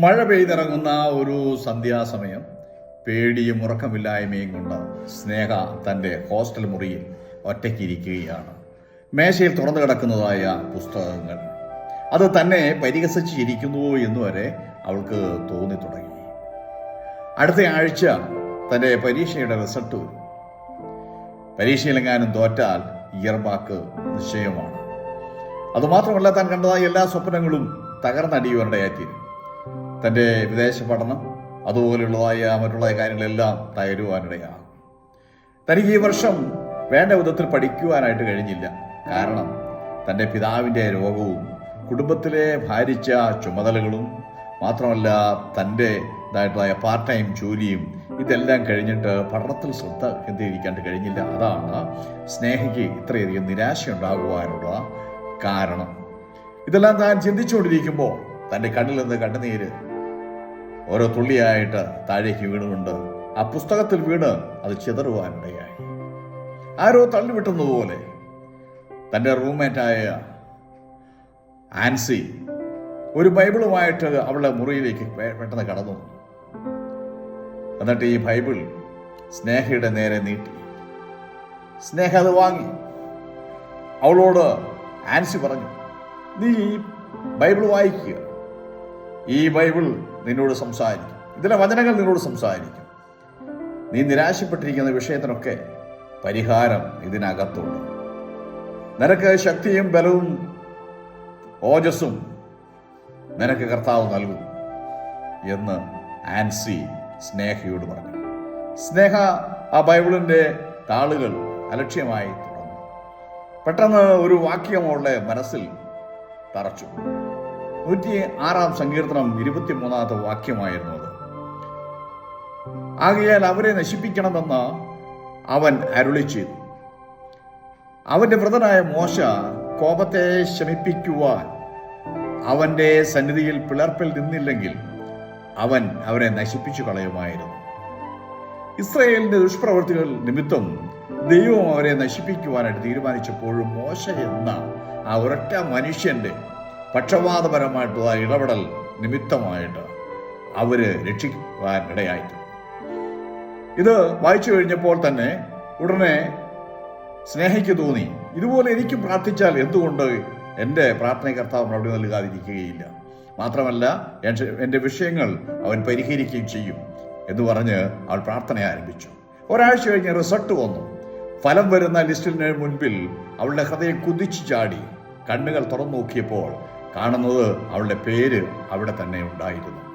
മഴ പെയ്തിറങ്ങുന്ന ഒരു സന്ധ്യാസമയം പേടിയും ഉറക്കമില്ലായ്മയും കൊണ്ട് സ്നേഹ തൻ്റെ ഹോസ്റ്റൽ മുറിയിൽ ഒറ്റയ്ക്കിരിക്കുകയാണ്. മേശയിൽ തുറന്നു കിടക്കുന്നതായ പുസ്തകങ്ങൾ അത് തന്നെ പരിഹസിച്ചിരിക്കുന്നുവോ എന്നുവരെ അവൾക്ക് തോന്നി തുടങ്ങി. അടുത്ത ആഴ്ച തൻ്റെ പരീക്ഷയുടെ റിസൾട്ട് വരും. പരീക്ഷയിലെങ്ങാനും തോറ്റാൽ ഇയർബാക്ക് നിശ്ചയമാണ്. അതുമാത്രമല്ല, താൻ കണ്ടതായ എല്ലാ സ്വപ്നങ്ങളും തകർന്നടിയുവാനിടയായിത്തീരും. തൻ്റെ വിദേശ പഠനം അതുപോലെയുള്ളതായ മറ്റുള്ള കാര്യങ്ങളെല്ലാം തകരുവാനിടയാകും. തനിക്ക് ഈ വർഷം വേണ്ട വിധത്തിൽ പഠിക്കുവാനായിട്ട് കഴിഞ്ഞില്ല. കാരണം തൻ്റെ പിതാവിൻ്റെ രോഗവും കുടുംബത്തിലെ ഭാരിച്ച ചുമതലകളും മാത്രമല്ല തൻ്റെതായിട്ടുള്ള പാർട്ട് ടൈം ജോലിയും ഇതെല്ലാം കഴിഞ്ഞിട്ട് പഠനത്തിൽ ശ്രദ്ധ കേന്ദ്രീകരിക്കാണ്ട് കഴിഞ്ഞില്ല. അതാണ് സ്നേഹയ്ക്ക് ഇത്രയധികം നിരാശയുണ്ടാകുവാനുള്ള കാരണം. ഇതെല്ലാം താൻ ചിന്തിച്ചുകൊണ്ടിരിക്കുമ്പോൾ തൻ്റെ കണ്ണിൽ നിന്ന് കണ്ണുനീര് ഓരോ തുള്ളിയായിട്ട് താഴേക്ക് വീണുകൊണ്ട് ആ പുസ്തകത്തിൽ വീണ് അത് ചിതറുവാനിടയായി. ആരോ തള്ളിവിട്ടുന്നതുപോലെ തൻ്റെ റൂംമേറ്റായ ആൻസി ഒരു ബൈബിളുമായിട്ട് അവളുടെ മുറിയിലേക്ക് പെട്ടെന്ന് കടന്നു. എന്നിട്ട് ഈ ബൈബിൾ സ്നേഹയുടെ നേരെ നീട്ടി. സ്നേഹ അത് വാങ്ങി. അവളോട് ആൻസി പറഞ്ഞു, നീ ഈ ബൈബിൾ വായിക്കുക. ഈ ബൈബിൾ നിന്നോട് സംസാരിക്കും. ഇതിലെ വചനങ്ങൾ നിന്നോട് സംസാരിക്കും. നീ നിരാശപ്പെട്ടിരിക്കുന്ന വിഷയത്തിനൊക്കെ പരിഹാരം ഇതിനകത്തുണ്ട്. നിനക്ക് ശക്തിയും ബലവും ഓജസ്സും നിനക്ക് കർത്താവ് നൽകും എന്ന് ആൻസി സ്നേഹയോട് പറഞ്ഞു. സ്നേഹ ആ ബൈബിളിൻ്റെ താളുകൾ അലക്ഷ്യമായി തുറന്നു. പെട്ടെന്ന് ഒരു വാക്യം അവളുടെ മനസ്സിൽ തറച്ചു. 106 സങ്കീർത്തനം 23 വാക്യമായിരുന്നു അത്. ആകയാൽ അവരെ നശിപ്പിക്കണമെന്ന് അവൻ അരുളി ചെയ്തു. അവന്റെ വൃതനായ മോശ കോപത്തെ ശമിപ്പിക്കുവാൻ അവന്റെ സന്നിധിയിൽ പിളർപ്പിൽ നിന്നില്ലെങ്കിൽ അവൻ അവരെ നശിപ്പിച്ചു കളയുമായിരുന്നു. ഇസ്രായേലിന്റെ ദുഷ്പ്രവൃത്തികൾ നിമിത്തം ദൈവം അവരെ നശിപ്പിക്കുവാനായിട്ട് തീരുമാനിച്ചപ്പോഴും മോശ എന്ന ആ ഒരൊറ്റ മനുഷ്യന്റെ പക്ഷപാതപരമായിട്ടുള്ള ഇടപെടൽ നിമിത്തമായിട്ട് അവര് രക്ഷിക്കുവാൻ ഇടയായിട്ട്. ഇത് വായിച്ചു കഴിഞ്ഞപ്പോൾ തന്നെ ഉടനെ സ്നേഹയ്ക്ക് തോന്നി, ഇതുപോലെ എനിക്കും പ്രാർത്ഥിച്ചാൽ എന്തുകൊണ്ട് എൻ്റെ പ്രാർത്ഥന കർത്താവ് മറുപടി നൽകാതിരിക്കുകയില്ല. മാത്രമല്ല എൻ്റെ വിഷയങ്ങൾ അവൻ പരിഹരിക്കുകയും ചെയ്യും എന്ന് പറഞ്ഞ് അവൾ പ്രാർത്ഥന ആരംഭിച്ചു. ഒരാഴ്ച കഴിഞ്ഞ് റിസൾട്ട് വന്നു. ഫലം വരുന്ന ലിസ്റ്റിന് മുൻപിൽ അവളുടെ ഹൃദയം കുതിച്ചു ചാടി. കണ്ണുകൾ തുറന്നു നോക്കിയപ്പോൾ കാണുന്നത് അവളുടെ പേര് അവിടെ തന്നെ ഉണ്ടായിരുന്നു.